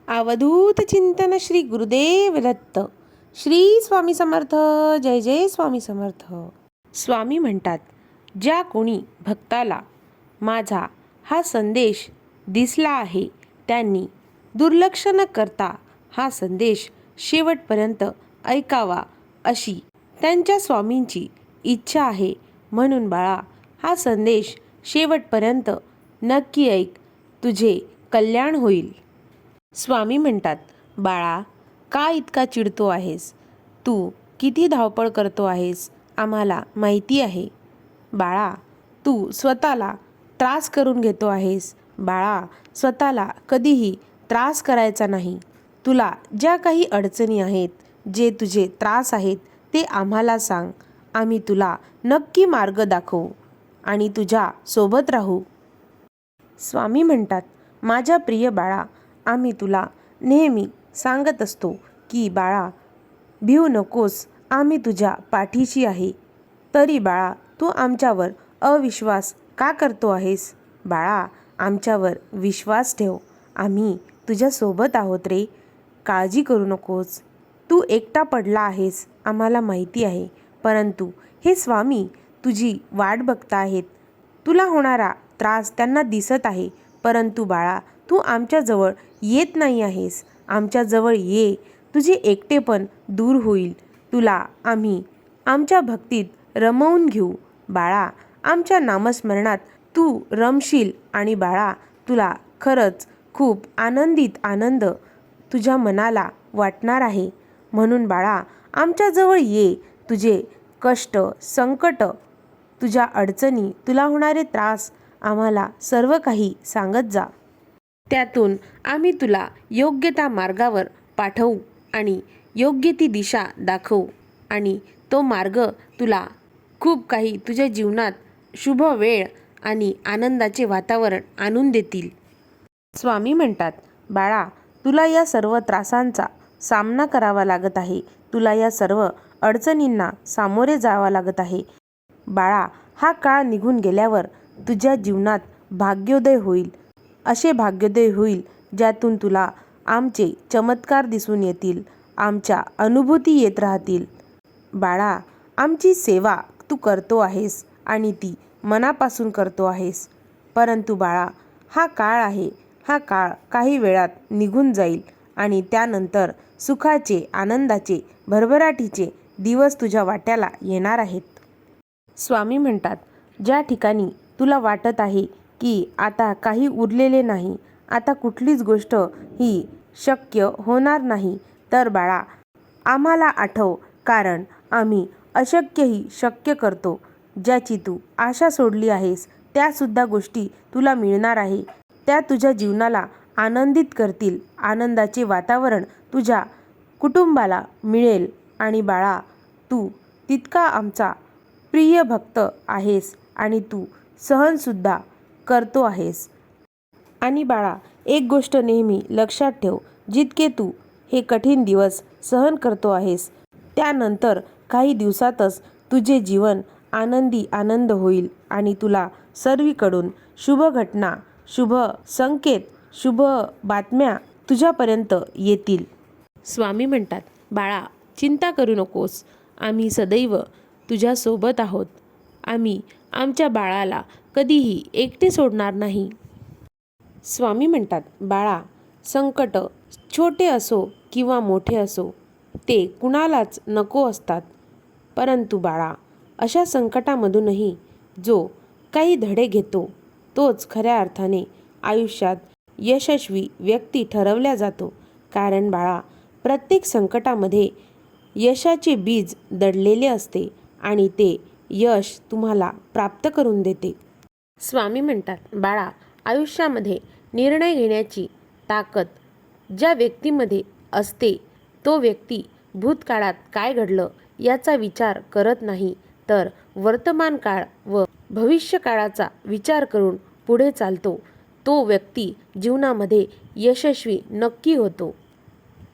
अवधूत चिंतन श्री गुरुदेव दत्त. श्री स्वामी समर्थ. जय जय स्वामी समर्थ. स्वामी म्हणतात, ज्या कोणी भक्ताला माझा हा संदेश दिसला आहे त्यांनी दुर्लक्ष न करता हा संदेश शेवटपर्यंत ऐकावा अशी त्यांच्या स्वामींची इच्छा आहे. म्हणून बाळा, हा संदेश शेवटपर्यंत नक्की ऐक, तुझे कल्याण होईल. स्वामी म्हणतात, बाळा, का इतका चिडतो आहेस? तू किती धावपळ करतो आहेस आम्हाला माहिती आहे. बाळा, तू स्वतःला त्रास करून घेतो आहेस. बाळा, स्वतःला कधीही त्रास करायचा नाही. तुला ज्या काही अडचणी आहेत, जे तुझे त्रास आहेत, ते आम्हाला सांग. आम्ही तुला नक्की मार्ग दाखवू आणि तुझ्या सोबत राहू. स्वामी म्हणतात, माझ्या प्रिय बाळा, आम्ही तुला नेहमी सांगत असतो की बाळा, भिवू नकोस, आम्ही तुझ्या पाठीशी आहे. तरी बाळा, तू आमच्यावर अविश्वास का करतो आहेस? बाळा, आमच्यावर विश्वास ठेव. आम्ही तुझ्यासोबत आहोत रे. काळजी करू नकोस. तू एकटा पडला आहेस आम्हाला माहिती आहे, परंतु हे स्वामी तुझी वाट बघता आहेत. तुला होणारा त्रास त्यांना दिसत आहे, परंतु बाळा, तू आमच्याजवळ येत नाही आहेस. आमच्याजवळ ये, तुझे एकटेपण दूर होईल. तुला आम्ही आमच्या भक्तीत रमवून घेऊ. बाळा, आमच्या नामस्मरणात तू रमशील आणि बाळा, तुला खरंच खूप आनंद तुझ्या मनाला वाटणार आहे. म्हणून बाळा, आमच्याजवळ ये. तुझे कष्ट, संकट, तुझ्या अडचणी, तुला होणारे त्रास आम्हाला सर्व काही सांगत जा. त्यातून आम्ही तुला योग्य त्या मार्गावर पाठवू आणि योग्य ती दिशा दाखवू आणि तो मार्ग तुला खूप काही तुझ्या जीवनात शुभ वेळ आणि आनंदाचे वातावरण आणून देतील. स्वामी म्हणतात, बाळा, तुला या सर्व त्रासांचा सामना करावा लागत आहे. तुला या सर्व अडचणींना सामोरे जावं लागत आहे. बाळा, हा काळ निघून गेल्यावर तुझ्या जीवनात भाग्योदय होईल. असे भाग्योदय होईल ज्यातून तुला आमचे चमत्कार दिसून येतील, आमच्या अनुभूती येत राहतील. बाळा, आमची सेवा तू करतो आहेस आणि ती मनापासून करतो आहेस. परंतु बाळा, हा काळ आहे. हा काळ काही वेळात निघून जाईल आणि त्यानंतर सुखाचे, आनंदाचे, भरभराटीचे दिवस तुझ्या वाट्याला येणार आहेत. स्वामी म्हणतात, ज्या ठिकाणी तुला वाटत आहे की आता काही उरलेले नाही, आता कुठलीच गोष्ट ही शक्य होणार नाही, तर बाळा, आम्हाला आठव, कारण आम्ही अशक्यही शक्य करतो. ज्याची तू आशा सोडली आहेस त्यासुद्धा गोष्टी तुला मिळणार आहे. त्या तुझ्या जीवनाला आनंदित करतील. आनंदाचे वातावरण तुझ्या कुटुंबाला मिळेल आणि बाळा, तू तितका आमचा प्रिय भक्त आहेस आणि तू सहनसुद्धा करतो आहेस. आणि बाळा, एक गोष्ट नेहमी लक्षात ठेव, जितके तू हे कठीण दिवस सहन करतो आहेस, त्यानंतर काही दिवसातच तुझे जीवन आनंद होईल आणि तुला सर्वीकडून शुभ घटना, शुभ संकेत, शुभ बातम्या तुझ्यापर्यंत येतील. स्वामी म्हणतात, बाळा, चिंता करू नकोस. आम्ही सदैव तुझ्यासोबत आहोत. आम्ही आमच्या बाळाला कधीही एकटे सोडणार नाही. स्वामी म्हणतात, बाळा, संकट छोटे असो किंवा मोठे असो, ते कुणालाच नको असतात. परंतु बाळा, अशा संकटामधूनही जो काही धडे घेतो तोच खऱ्या अर्थाने आयुष्यात यशस्वी व्यक्ती ठरवला जातो. कारण बाळा, प्रत्येक संकटामध्ये यशाचे बीज दडलेले असते आणि ते यश तुम्हाला प्राप्त करून देते. स्वामी म्हणतात, बाळा, आयुष्यामध्ये निर्णय घेण्याची ताकद ज्या व्यक्तीमध्ये असते, तो व्यक्ती भूतकाळात काय घडलं याचा विचार करत नाही, तर वर्तमान काळ व भविष्यकाळाचा विचार करून पुढे चालतो. तो व्यक्ती जीवनामध्ये यशस्वी नक्की होतो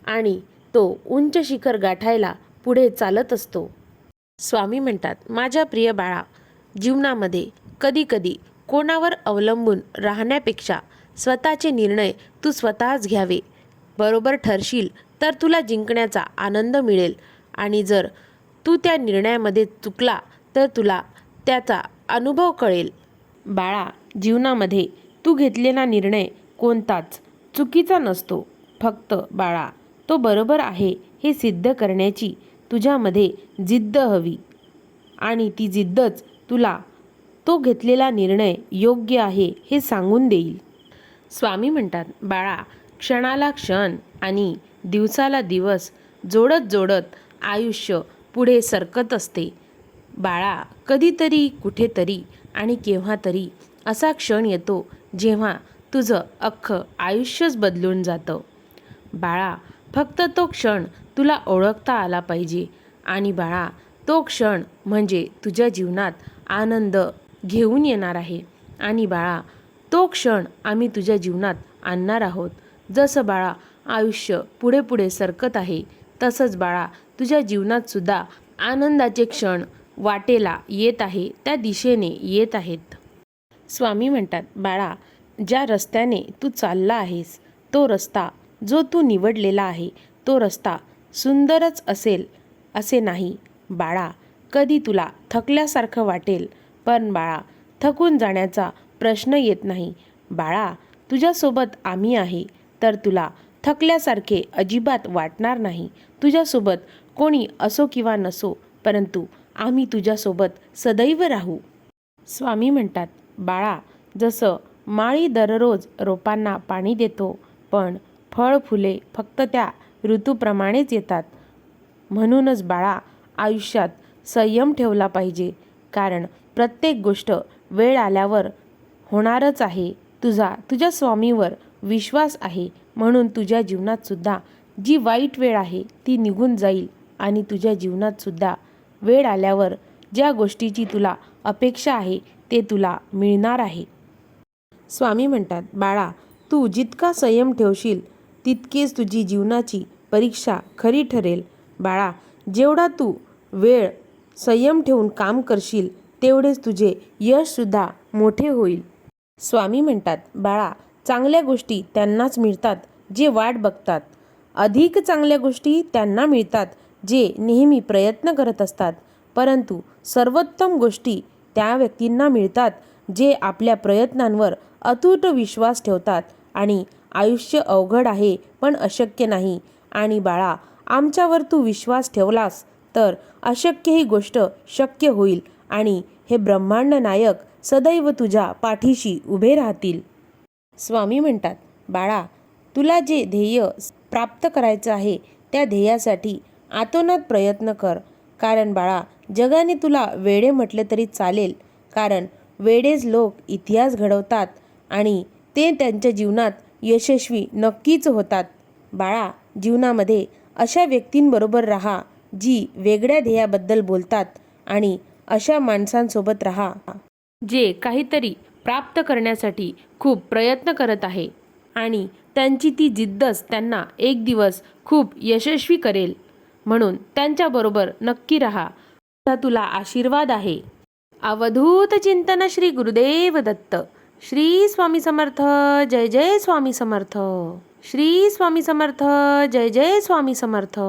आणि तो उंच शिखर गाठायला पुढे चालत असतो. स्वामी म्हणतात, माझ्या प्रिय बाळा, जीवनामध्ये कधीकधी कोणावर अवलंबून राहण्यापेक्षा स्वतःचे निर्णय तू स्वतःच घ्यावे. बरोबर ठरशील तर तुला जिंकण्याचा आनंद मिळेल आणि जर तू त्या निर्णयामध्ये चुकला तर तुला त्याचा अनुभव कळेल. बाळा, जीवनामध्ये तू घेतलेला निर्णय कोणताच चुकीचा नसतो. फक्त बाळा, तो बरोबर आहे हे सिद्ध करण्याची तुझ्यामध्ये जिद्द हवी आणि ती जिद्दच तुला तो घेतलेला निर्णय योग्य आहे हे सांगून देईल. स्वामी म्हणतात, बाळा, क्षणाला क्षण आणि दिवसाला दिवस जोडत जोडत आयुष्य पुढे सरकत असते. बाळा, कधीतरी कुठेतरी आणि केव्हा तरी असा क्षण येतो जेव्हा तुझं अख्खं आयुष्यच बदलून जातं. बाळा, फक्त तो क्षण तुला ओळखता आला पाहिजे आणि बाळा, तो क्षण म्हणजे तुझ्या जीवनात आनंद घेऊन येणार आहे आणि बाळा, तो क्षण आम्ही तुझ्या जीवनात आणणार आहोत. जसं बाळा आयुष्य पुढे पुढे सरकत आहे तसंच बाळा तुझ्या जीवनात सुद्धा आनंदाचे क्षण वाटेला येत आहे, त्या दिशेने येत आहेत. स्वामी म्हणतात, बाळा, ज्या रस्त्याने तू चालला आहेस तो रस्ता जो तू निवडलेला आहे तो रस्ता सुंदरच असेल असे नाही. बाळा, कधी तुला थकल्यासारखं वाटेल, पण बाळा थकून जाण्याचा प्रश्न येत नाही. बाळा, तुझ्यासोबत आम्ही आहे तर तुला थकल्यासारखे अजिबात वाटणार नाही. तुझ्यासोबत कोणी असो किंवा नसो, परंतु आम्ही तुझ्यासोबत सदैव राहू. स्वामी म्हणतात, बाळा, जसं माळी दररोज रोपांना पाणी देतो, पण फळ फुले फक्त त्या ऋतूप्रमाणेच येतात. म्हणूनच बाळा, आयुष्यात संयम ठेवला पाहिजे, कारण प्रत्येक गोष्ट वेळ आल्यावर होणारच आहे. तुझ्या स्वामीवर विश्वास आहे म्हणून तुझ्या जीवनात सुद्धा जी वाईट वेळ आहे ती निघून जाईल आणि तुझ्या जीवनात सुद्धा वेळ आल्यावर ज्या गोष्टीची तुला अपेक्षा आहे ते तुला मिळणार आहे. स्वामी म्हणतात, बाळा, तू जितका संयम ठेवशील तितकेच तुझी जीवनाची परीक्षा खरी ठरेल. बाळा, जेवढा तू वेळ संयम ठेवून काम करशील तेवढेच तुझे यशसुद्धा मोठे होईल. स्वामी म्हणतात, बाळा, चांगल्या गोष्टी त्यांनाच मिळतात जे वाट बघतात. अधिक चांगल्या गोष्टी त्यांना मिळतात जे नेहमी प्रयत्न करत असतात. परंतु सर्वोत्तम गोष्टी त्या व्यक्तींना मिळतात जे आपल्या प्रयत्नांवर अतूट विश्वास ठेवतात. आणि आयुष्य अवघड आहे पण अशक्य नाही. आणि बाळा, आमच्यावर तू विश्वास ठेवलास तर अशक्य ही गोष्ट शक्य होईल आणि हे ब्रह्मांड नायक सदैव तुझ्या पाठीशी उभे राहतील. स्वामी म्हणतात, बाळा, तुला जे ध्येय प्राप्त करायचं आहे त्या ध्येयासाठी आतोनात प्रयत्न कर. कारण बाळा, जगाने तुला वेडे म्हटले तरी चालेल, कारण वेडेच लोक इतिहास घडवतात आणि ते त्यांच्या जीवनात यशस्वी नक्कीच होतात. बाळा, जीवनामध्ये अशा व्यक्तींबरोबर राहा जी वेगळ्या ध्येयाबद्दल बोलतात आणि अशा माणसांसोबत राहा जे काहीतरी प्राप्त करण्यासाठी खूप प्रयत्न करत आहे आणि त्यांची ती जिद्दच त्यांना एक दिवस खूप यशस्वी करेल. म्हणून त्यांच्याबरोबर नक्की राहा. तुला आशीर्वाद आहे. अवधूत चिंतन श्री गुरुदेव दत्त. श्री स्वामी समर्थ. जय जय स्वामी समर्थ. श्री स्वामी समर्थ. जय जय स्वामी समर्थ.